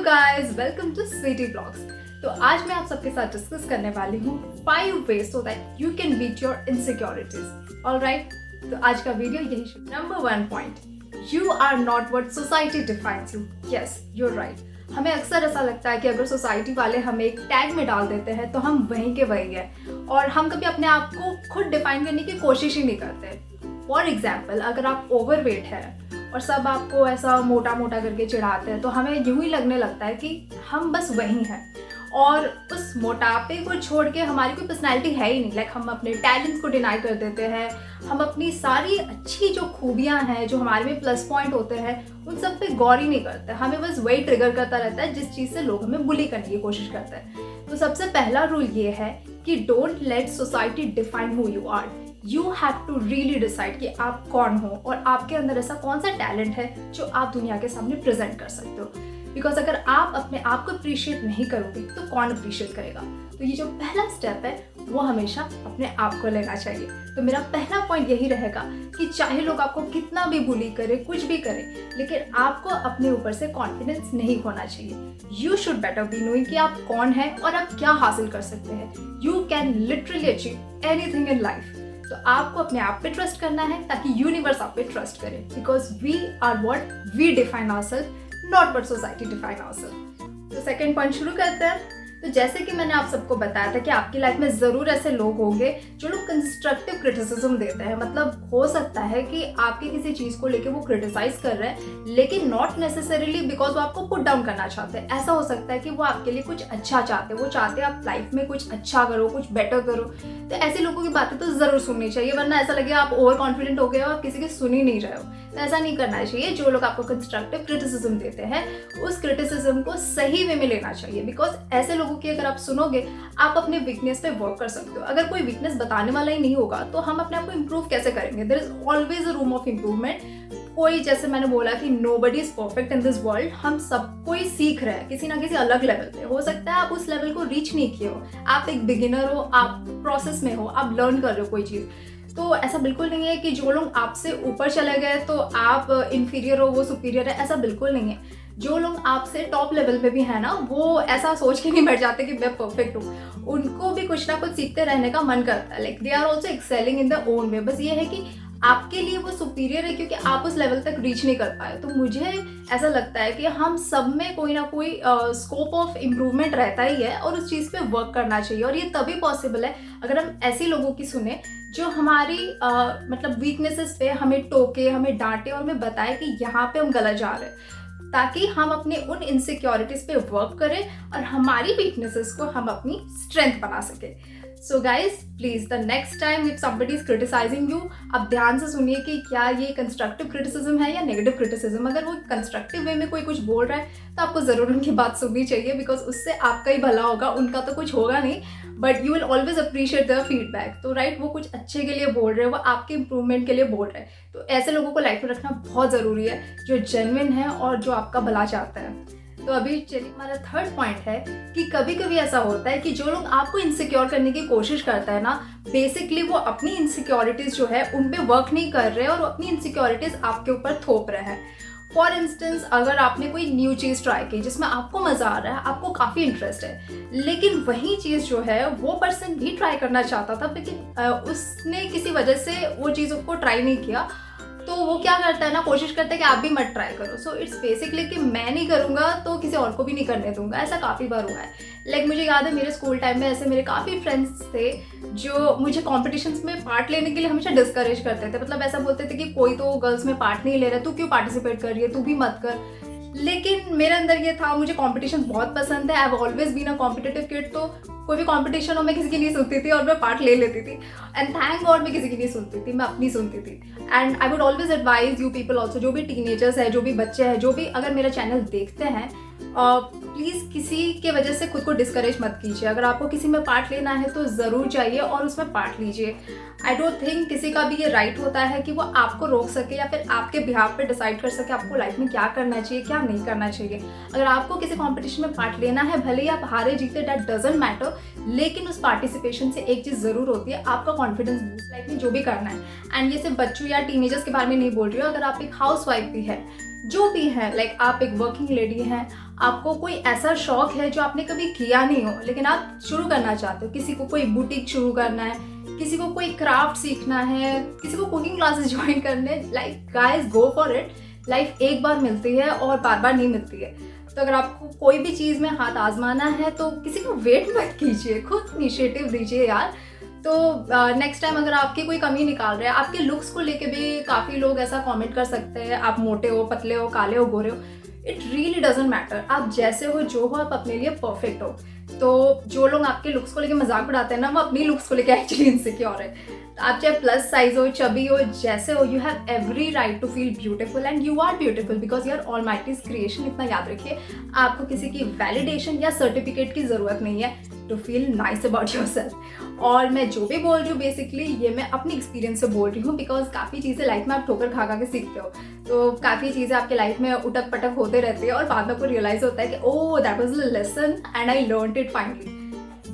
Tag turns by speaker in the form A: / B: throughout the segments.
A: Guys, welcome to Sweety blogs. तो आज मैं आप सबके साथ डिस्कस करने वाली हूँ 5 ways so that you can beat your insecurities. Alright? तो आज का वीडियो यही शुरू। Number 1 point, you are not what society defines you. Yes, you're right. हमें अक्सर ऐसा लगता है कि अगर सोसाइटी वाले हमें एक टैग में डाल देते हैं तो हम वहीं के वही हैं और हम कभी अपने आप को खुद डिफाइन करने की कोशिश ही नहीं करते। फॉर एग्जाम्पल, अगर आप ओवरवेट हैं और सब आपको ऐसा मोटा मोटा करके चिढ़ाते हैं तो हमें यूं ही लगने लगता है कि हम बस वही हैं और उस मोटापे को छोड़ के हमारी कोई पर्सनैलिटी है ही नहीं। लाइक हम अपने टैलेंट्स को डिनाई कर देते हैं, हम अपनी सारी अच्छी जो खूबियां हैं, जो हमारे में प्लस पॉइंट होते हैं, उन सब पे गौर ही नहीं करते। हमें बस वही ट्रिगर करता रहता है जिस चीज़ से लोग हमें बुली करने की कोशिश करते हैं। तो सबसे पहला रूल ये है कि don't let society define who you are. You have to really decide कि आप कौन हो और आपके अंदर ऐसा कौन सा टैलेंट है जो आप दुनिया के सामने प्रेजेंट कर सकते हो। बिकॉज अगर आप अपने आप को अप्रिशिएट नहीं करोगे तो कौन अप्रिशिएट करेगा। तो ये जो पहला स्टेप है वो हमेशा अपने आप को लेना चाहिए। तो मेरा पहला पॉइंट यही रहेगा कि चाहे लोग आपको कितना भी बुली करे, कुछ भी करे, लेकिन आपको अपने ऊपर से कॉन्फिडेंस नहीं खोना चाहिए। You should better be knowing कि आप कौन हैं और आप क्या हासिल कर सकते हैं। You can literally achieve anything in life. तो आपको अपने आप पे ट्रस्ट करना है ताकि यूनिवर्स आप पे ट्रस्ट करे। Because we are what we define ourself, not what society define ourself. तो सेकंड पॉइंट शुरू करते हैं। तो जैसे कि मैंने आप सबको बताया था कि आपकी लाइफ में ज़रूर ऐसे लोग होंगे जो लोग कंस्ट्रक्टिव क्रिटिसिज्म देते हैं। मतलब हो सकता है कि आपकी किसी चीज़ को लेके वो क्रिटिसाइज कर रहे हैं, लेकिन नॉट नेसेसरीली बिकॉज वो आपको पुट डाउन करना चाहते हैं। ऐसा हो सकता है कि वो आपके लिए कुछ अच्छा चाहते हैं, वो चाहते हैं आप लाइफ में कुछ अच्छा करो, कुछ बेटर करो। तो ऐसे लोगों की बातें तो ज़रूर सुननी चाहिए, वरना ऐसा लगे आप ओवर कॉन्फिडेंट हो गए हो, आप किसी की सुन ही नहीं रहे हो। तो ऐसा नहीं करना चाहिए। जो लोग आपको कंस्ट्रक्टिव क्रिटिसिज्म देते हैं उस क्रिटिसिज्म को सही वे में लेना चाहिए। बिकॉज ऐसे लोगों की अगर आप सुनोगे, आप अपने वीकनेस पे वर्क कर सकते हो। अगर कोई वीकनेस बताने वाला ही नहीं होगा तो हम अपने आप को इम्प्रूव कैसे करेंगे। There is always a room of improvement. कोई, जैसे मैंने बोला कि nobody is perfect in this world, हम सब कोई सीख रहे हैं किसी ना किसी अलग लेवल पे। हो सकता है आप उस लेवल को रीच नहीं किए हो, आप एक बिगिनर हो, आप प्रोसेस में हो, आप लर्न कर रहे हो कोई चीज़। तो ऐसा बिल्कुल नहीं है कि जो लोग आपसे ऊपर चले गए तो आप इन्फीरियर हो, वो सुपीरियर है। ऐसा बिल्कुल नहीं है। जो लोग आपसे टॉप लेवल पे भी है ना, वो ऐसा सोच के नहीं बैठ जाते कि मैं परफेक्ट हूँ। उनको भी कुछ ना कुछ सीखते रहने का मन करता है। Like they are also excelling in the own way. बस ये है कि आपके लिए वो सुपीरियर है क्योंकि आप उस लेवल तक रीच नहीं कर पाए। तो मुझे ऐसा लगता है कि हम सब में कोई ना कोई स्कोप ऑफ इम्प्रूवमेंट रहता ही है और उस चीज़ पे वर्क करना चाहिए। और ये तभी पॉसिबल है अगर हम ऐसे लोगों की सुने जो हमारी मतलब वीकनेसेस पे हमें टोके, हमें डांटे और हमें बताए कि यहाँ पे हम गलत जा रहे हैं, ताकि हम अपने उन इनसिक्योरिटीज पे वर्क करें और हमारी वीकनेसेस को हम अपनी स्ट्रेंथ बना सके। So guys, please the next time if somebody is criticising you, आप ध्यान से सुनिए कि क्या ये कंस्ट्रक्टिव क्रिटिसिज्म है या नेगेटिव क्रिटिसिज्म। अगर वो कंस्ट्रक्टिव वे में कोई कुछ बोल रहा है तो आपको ज़रूर उनकी बात सुननी चाहिए, बिकॉज उससे आपका ही भला होगा, उनका तो कुछ होगा नहीं, but you will always appreciate their feedback. तो राइट, वो कुछ अच्छे के लिए बोल रहे हैं, वो आपके इंप्रूवमेंट के लिए बोल रहे हैं। तो ऐसे लोगों को लाइफ में रखना बहुत ज़रूरी है जो जेन्युइन है और जो आपका भला चाहता है। तो अभी चलिए, हमारा थर्ड पॉइंट है कि कभी कभी ऐसा होता है कि जो लोग आपको इनसिक्योर करने की कोशिश करता है ना, बेसिकली वो अपनी इनसिक्योरिटीज़ जो है उन पे वर्क नहीं कर रहे और वो अपनी इनसिक्योरिटीज़ आपके ऊपर थोप रहे हैं। फॉर इंस्टेंस, अगर आपने कोई न्यू चीज़ ट्राई की जिसमें आपको मज़ा आ रहा है, आपको काफ़ी इंटरेस्ट है, लेकिन वही चीज़ जो है वो पर्सन भी ट्राई करना चाहता था, लेकिन उसने किसी वजह से वो चीज़ को ट्राई नहीं किया, तो वो क्या करता है ना, कोशिश करता है कि आप भी मत ट्राई करो। सो इट्स बेसिकली कि मैं नहीं करूँगा तो किसी और को भी नहीं करने दूंगा। ऐसा काफ़ी बार हुआ है। लाइक मुझे याद है मेरे स्कूल टाइम में ऐसे मेरे काफ़ी फ्रेंड्स थे जो मुझे कॉम्पिटिशन्स में पार्ट लेने के लिए हमेशा डिस्करेज करते थे। मतलब ऐसा बोलते थे कि कोई तो गर्ल्स में पार्ट नहीं ले रहा, तू क्यों पार्टिसिपेट कर रही है, तू भी मत कर। लेकिन मेरे अंदर ये था, मुझे कॉम्पिटिशन बहुत पसंद है। I have always been a competitive kid. तो कोई भी कॉम्पिटिशन हो, मैं किसी की नहीं सुनती थी और मैं पार्ट ले लेती थी। एंड थैंक गॉड मैं किसी की नहीं सुनती थी, मैं अपनी सुनती थी। And I would always advise you people also, जो भी टीनेजर्स है, जो भी बच्चे हैं, जो भी अगर मेरा चैनल देखते हैं, प्लीज़ किसी के वजह से खुद को डिस्करेज मत कीजिए। अगर आपको किसी में पार्ट लेना है तो ज़रूर जाइए और उसमें पार्ट लीजिए। आई डोंट थिंक किसी का भी ये राइट होता है कि वो आपको रोक सके या फिर आपके बिहाफ पे डिसाइड कर सके आपको लाइफ में क्या करना चाहिए, क्या नहीं करना चाहिए। अगर आपको किसी कॉम्पिटिशन में पार्ट लेना है, भले ही आप हारे जीते, दैट डजंट मैटर, लेकिन उस पार्टिसिपेशन से एक चीज़ ज़रूर होती है, आपका कॉन्फिडेंस बूस्ट लाइफ में जो भी करना है। एंड ये सिर्फ बच्चों या टीनेजर्स के बारे में नहीं बोल रही हूँ, अगर आप एक हाउस वाइफ भी है, जो भी है, लाइक आप एक वर्किंग लेडी हैं, आपको कोई ऐसा शौक है जो आपने कभी किया नहीं हो लेकिन आप शुरू करना चाहते हो, किसी को कोई बुटीक शुरू करना है, किसी को कोई क्राफ्ट सीखना है, किसी को कुकिंग क्लासेस ज्वाइन करने, like guys go for it. Life एक बार मिलती है और बार बार नहीं मिलती है। तो अगर आपको कोई भी चीज़ में हाथ आजमाना है तो किसी को वेट मत कीजिए, खुद इनिशिएटिव दीजिए यार। तो नेक्स्ट टाइम अगर आपकी कोई कमी निकाल रहे हैं, आपके लुक्स को लेके भी काफ़ी लोग ऐसा कमेंट कर सकते हैं, आप मोटे हो, पतले हो, काले हो, गोरे हो, इट रियली डजेंट मैटर। आप जैसे हो, जो हो, आप अपने लिए परफेक्ट हो। तो जो लोग आपके लुक्स को लेके मजाक उड़ाते हैं ना, वो अपनी लुक्स को लेके एक्चुअली इनसिक्योर है। तो आप चाहे प्लस साइज हो, चबी हो, जैसे हो, you have every right to feel beautiful and you are beautiful because your Almighty's creation. इतना याद रखिए, आपको किसी की वैलिडेशन या सर्टिफिकेट की ज़रूरत नहीं है to feel nice about yourself. और मैं जो भी बोल रही हूँ बेसिकली ये मैं अपनी एक्सपीरियंस से बोल रही हूँ बिकॉज काफ़ी चीज़ें लाइफ में आप ठोकर खा के सीखते हो। तो काफ़ी चीज़ें आपके लाइफ में उटक पटक होते रहती है और बाद में आपको रियलाइज़ होता है कि oh that was a lesson and I learned it finally.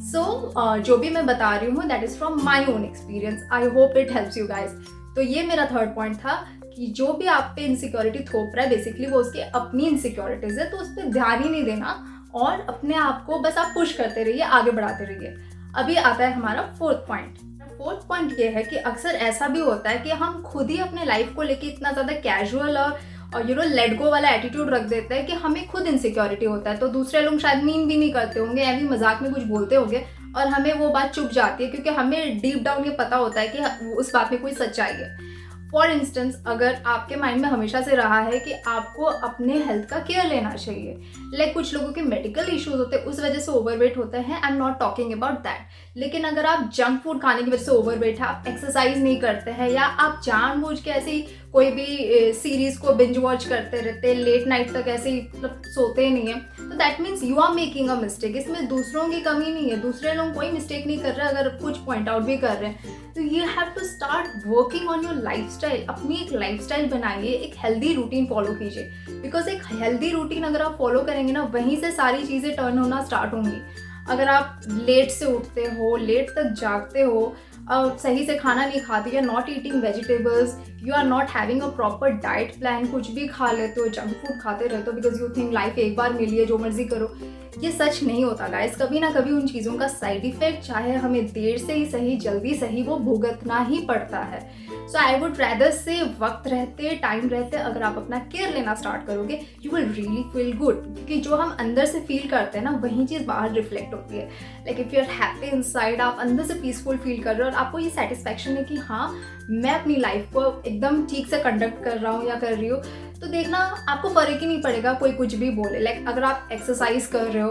A: So जो भी मैं बता रही हूँ that is from my own experience. I hope it helps you guys. तो ये मेरा थर्ड पॉइंट था कि जो भी आप पे इनसिक्योरिटी थोप रहा है बेसिकली वो उसकी अपनी इनसिक्योरिटीज है, तो उस पर ध्यान ही नहीं देना और अपने आप को बस आप पुश करते रहिए, आगे बढ़ाते रहिए। अभी आता है हमारा फोर्थ पॉइंट। फोर्थ पॉइंट ये है कि अक्सर ऐसा भी होता है कि हम खुद ही अपने लाइफ को लेके इतना ज़्यादा कैजुअल और यू नो लेट गो वाला एटीट्यूड रख देते हैं कि हमें खुद इनसिक्योरिटी होता है। तो दूसरे लोग शायद मीन भी नहीं करते होंगे या भी मजाक में कुछ बोलते होंगे और हमें वो बात चुप जाती है क्योंकि हमें डीप डाउन ये पता होता है कि उस बात में कोई सच्चाई है। फॉर इंस्टेंस, अगर आपके माइंड में हमेशा से रहा है कि आपको अपने हेल्थ का केयर लेना चाहिए, लाइक कुछ लोगों के मेडिकल इश्यूज होते हैं उस वजह से ओवरवेट होते हैं, आई am not talking about that. लेकिन अगर आप जंक फूड खाने की वजह से ओवरवेट है, आप एक्सरसाइज नहीं करते हैं या आप जानबूझ के ऐसी कोई भी सीरीज को बिंज वॉच करते रहते, लेट नाइट तक ऐसे ही मतलब सोते नहीं है, तो that means you are making a mistake. इसमें दूसरों की कमी नहीं है, दूसरे लोग कोई मिस्टेक नहीं कर रहे, अगर कुछ पॉइंट आउट भी कर रहे हैं तो you have to start working on your lifestyle. अपनी एक लाइफस्टाइल बनाइए, एक हेल्दी रूटीन फॉलो कीजिए बिकॉज एक हेल्दी रूटीन अगर आप फॉलो करेंगे ना वहीं से सारी चीज़ें टर्न होना स्टार्ट होंगी। अगर आप लेट से उठते हो, लेट तक जागते हो, सही से खाना नहीं खाते, you are not eating vegetables, you are not having a proper diet plan, कुछ भी खा लेते हो, जंक फूड खाते रहते हो बिकॉज यू थिंक लाइफ एक बार मिली है जो मर्जी करो, ये सच नहीं होता गाइस। कभी ना कभी उन चीज़ों का साइड इफेक्ट चाहे हमें देर से ही सही जल्दी सही वो भुगतना ही पड़ता है। सो आई वुड रैदर से वक्त रहते टाइम रहते अगर आप अपना केयर लेना स्टार्ट करोगे you will really feel good, क्योंकि जो हम अंदर से फील करते हैं ना वही चीज़ बाहर रिफ्लेक्ट होती है। Like if you are happy inside, आप अंदर से पीसफुल फील कर रहे हो और आपको ये सेटिस्फैक्शन है कि हाँ मैं अपनी लाइफ को एकदम ठीक से कंडक्ट कर रहा हूँ या कर रही हूँ, तो देखना आपको फ़र्क ही नहीं पड़ेगा कोई कुछ भी बोले। लाइक अगर आप एक्सरसाइज कर रहे हो,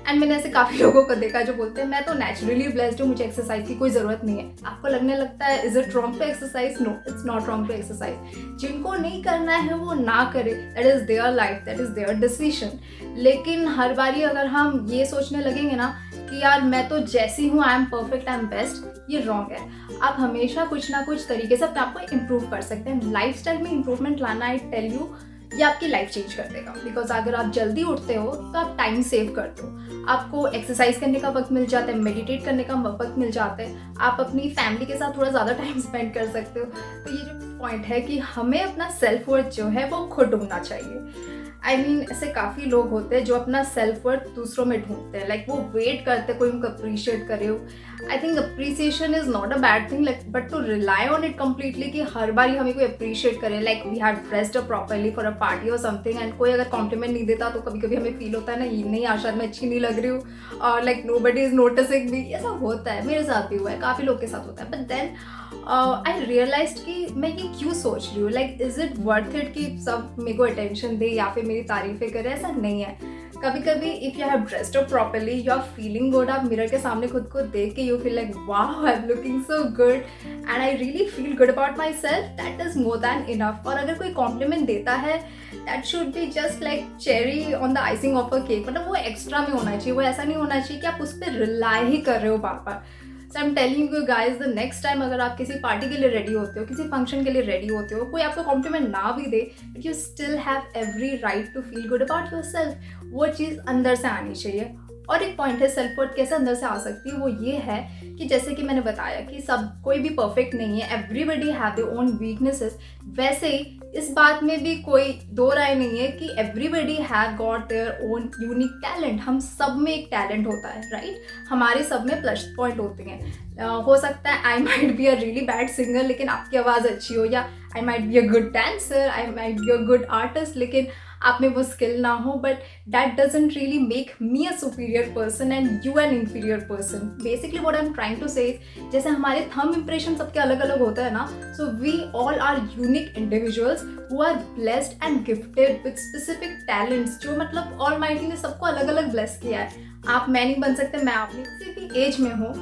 A: एंड मैंने ऐसे काफ़ी लोगों को देखा जो बोलते हैं मैं तो नेचुरली ब्लेस्ड हूँ, मुझे एक्सरसाइज की कोई ज़रूरत नहीं है। आपको लगने लगता है is it wrong to exercise? No, it's not wrong to exercise. जिनको नहीं करना है वो ना करे, that is their life, that is their decision. लेकिन हर बारी अगर हम ये सोचने लगेंगे ना कि यार मैं तो जैसी हूँ, I M perfect, I am best, ये रॉन्ग है। आप हमेशा कुछ ना कुछ तरीके से अपने आप को इम्प्रूव कर सकते हैं। लाइफस्टाइल में इम्प्रूवमेंट लाना, आई टेल यू, ये आपकी लाइफ चेंज कर देगा। बिकॉज अगर आप जल्दी उठते हो तो आप टाइम सेव करते हो, आपको एक्सरसाइज करने का वक्त मिल जाता है, मेडिटेट करने का वक्त मिल जाता है, आप अपनी फैमिली के साथ थोड़ा ज़्यादा टाइम स्पेंड कर सकते हो। तो ये जो पॉइंट है कि हमें अपना सेल्फ वर्थ जो है वो खुद ढूंढना चाहिए। आई मीन ऐसे काफ़ी लोग होते हैं जो अपना सेल्फ वर्थ दूसरों में ढूंढते हैं, लाइक वो वेट करते हैं कोई उनको अप्रिशिएट करे हो। I think appreciation is not a bad thing, like but to rely on it completely कि हर बार ही हमें कोई अप्रिशिएट करे, like we have dressed up properly for a party और समथिंग, एंड कोई अगर कॉम्प्लीमेंट नहीं देता तो कभी कभी हमें फील होता है ना ये नहीं आज शायद मैं अच्छी नहीं लग रही हूँ, और लाइक नोबडी इज नोटिसिंग मी। ऐसा होता है, मेरे साथ भी हुआ है, काफ़ी लोग के साथ होता है। बट देन आई रियलाइज्ड कि मैं ये क्यों सोच रही हूँ, like is it worth it कि सब मेरे को अटेंशन दे या फिर मेरी तारीफें करे? ऐसा नहीं है। कभी कभी if you have dressed up properly, you are feeling good, आप मिरर के सामने खुद को देख के you feel like wow I am looking so good and I really feel good about myself, that is more than enough. और अगर कोई कॉम्प्लीमेंट देता है that should be just like cherry on the icing of a cake, मतलब वो extra में होना चाहिए, वो ऐसा नहीं होना चाहिए कि आप उस पर रिलाई ही कर रहे हो बार बार। So I am telling you guys, the next time अगर आप किसी पार्टी के लिए रेडी होते हो, किसी फंक्शन के लिए रेडी होते हो, कोई आपको कॉम्प्लीमेंट ना भी दे but you still have every right to feel good about yourself, वो चीज़ अंदर से आनी चाहिए। और एक पॉइंट है सेल्फ वर्थ कैसे अंदर से आ सकती है, वो ये है कि जैसे कि मैंने बताया कि सब कोई भी परफेक्ट नहीं है, everybody have their own weaknesses, वैसे ही इस बात में भी कोई दो राय नहीं है कि everybody have got their own unique talent. हम सब में एक टैलेंट होता है, राइट? हमारे सब में प्लस पॉइंट होते हैं। हो सकता है I might be a really bad singer लेकिन आपकी आवाज़ अच्छी हो, या I might be a good dancer, I might be a good artist लेकिन आप में वो स्किल ना हो। But that doesn't really make me a superior person and you an inferior person. Basically what I am trying to say, जैसे हमारे thumb impression सबके अलग अलग होता है ना, so we all are unique individuals who are blessed and gifted with specific talents, जो मतलब ऑलमाइटी ने सबको अलग अलग ब्लेस किया है। आप मैं नहीं बन सकते, मैं आप नहीं, किसी भी एज में हो,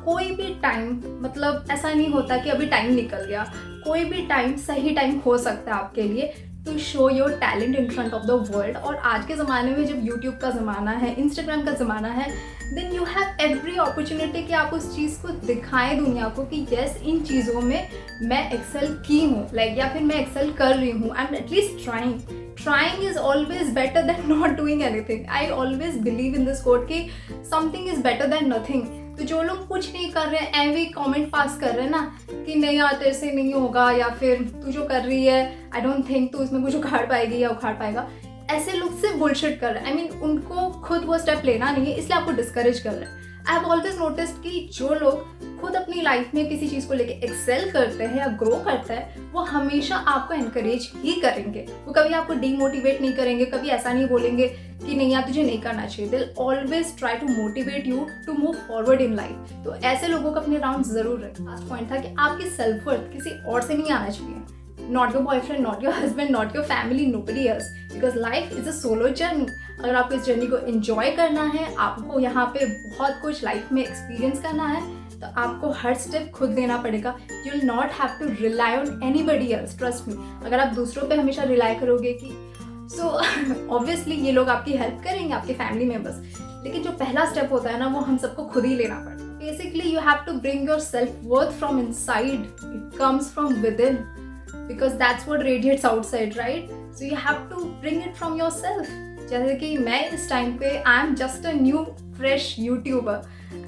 A: कोई भी टाइम, मतलब ऐसा नहीं होता कि अभी टाइम निकल गया, कोई भी टाइम सही टाइम हो सकता है आपके लिए to show your talent in front of the world. और आज के ज़माने में जब यूट्यूब का ज़माना है, इंस्टाग्राम का ज़माना है, then you have every opportunity कि आप उस चीज़ को दिखाएं दुनिया को कि येस, इन चीज़ों में मैं एक्सेल की हूँ, लाइक, या फिर मैं एक्सेल कर रही हूँ। I am at least trying is always better than not doing anything. I always believe in this quote कि something is better than nothing. तो जो लोग कुछ नहीं कर रहे हैं, एवं कमेंट पास कर रहे हैं ना कि नहीं यार तेरे से नहीं होगा, या फिर तू जो कर रही है आई डोंट थिंक तू इसमें कुछ उखाड़ पाएगी या उखाड़ पाएगा, ऐसे लोग से बुलशिट कर रहे हैं। आई मीन उनको खुद वो स्टेप लेना नहीं है, इसलिए आपको डिस्करेज कर रहे हैं। आई हैव ऑलवेज नोटिस्ड कि जो लोग खुद अपनी लाइफ में किसी चीज़ को लेके एक्सेल करते हैं या ग्रो करते हैं, वो हमेशा आपको एनकरेज ही करेंगे। वो कभी आपको डीमोटिवेट नहीं करेंगे, कभी ऐसा नहीं बोलेंगे कि नहीं यार तुझे नहीं करना चाहिए। दिल always try to motivate you to move forward in life. तो ऐसे लोगों को अपने राउंड जरूर रखें। लास्ट पॉइंट था कि आपकी सेल्फ वर्थ किसी और से नहीं आना चाहिए। Not your boyfriend, not your husband, not your family, nobody else, because life is a solo journey. अगर आपको इस जर्नी को एंजॉय करना है, आपको यहाँ पे बहुत कुछ लाइफ में एक्सपीरियंस करना है, तो आपको हर स्टेप खुद लेना पड़ेगा। You will not have to rely on anybody else, trust me. अगर आप दूसरों पे हमेशा रिलाई करोगे कि सो ऑब्वियसली ये लोग आपकी हेल्प करेंगे, आपके फैमिली मेम्बर्स, लेकिन जो पहला स्टेप होता है ना, वो हम सबको खुद ही लेना पड़ता है। Basically you have to bring your self worth from inside, it comes from within, because that's what radiates outside, right? So you have to bring it from yourself. जैसे कि मैं इस टाइम पे I am just a new fresh YouTuber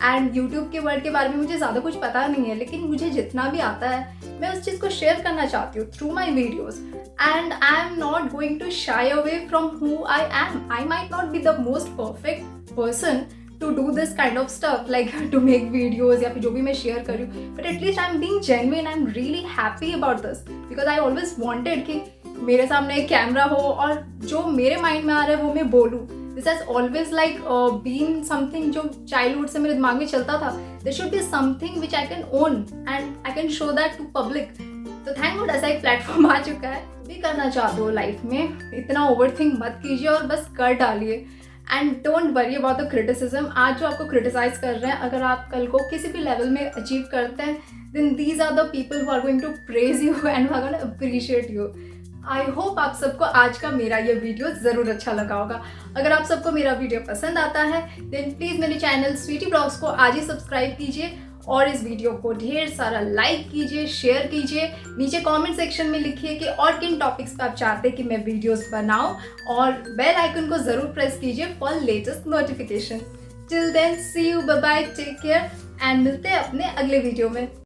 A: and YouTube के word के बारे में मुझे ज़्यादा कुछ पता नहीं है, लेकिन मुझे जितना भी आता है मैं उस चीज़ को शेयर करना चाहती हूँ through my videos. And I am not going to shy away from who I am. I might not be the most perfect person to do this kind of stuff, like to make videos या फिर जो भी मैं share कर रही हूँ, but at least I'm being genuine, I'm really happy about this because I always wanted कि मेरे सामने एक कैमरा हो और जो मेरे माइंड में आ रहा है वो मैं बोलूँ। This has always like been something जो चाइल्डहुड से मेरे दिमाग में चलता था। There should be something which I can own and I can show that to public. तो थैंक गॉड ऐसा एक प्लेटफॉर्म आ चुका है। भी करना चाहते हो लाइफ में, इतना ओवरथिंक मत कीजिए और बस कर डालिए। And don't worry about the criticism. आज जो आपको क्रिटिसाइज कर रहे हैं, अगर आप कल को किसी भी लेवल में अचीव करते हैं, then these are the people who are going to praise you and who are going to appreciate you. I hope आप सबको आज का मेरा ये वीडियो ज़रूर अच्छा लगा होगा। अगर आप सबको मेरा वीडियो पसंद आता है देन प्लीज़ मेरे चैनल स्वीटी ब्लॉग्स को आज ही सब्सक्राइब कीजिए और इस वीडियो को ढेर सारा लाइक कीजिए, शेयर कीजिए। नीचे कमेंट सेक्शन में लिखिए कि और किन टॉपिक्स पे आप चाहते हैं कि मैं वीडियोस बनाऊं, और बेल आइकन को ज़रूर प्रेस कीजिए for latest notification. Till then see you, bye bye, take care and मिलते हैं अपने अगले वीडियो में।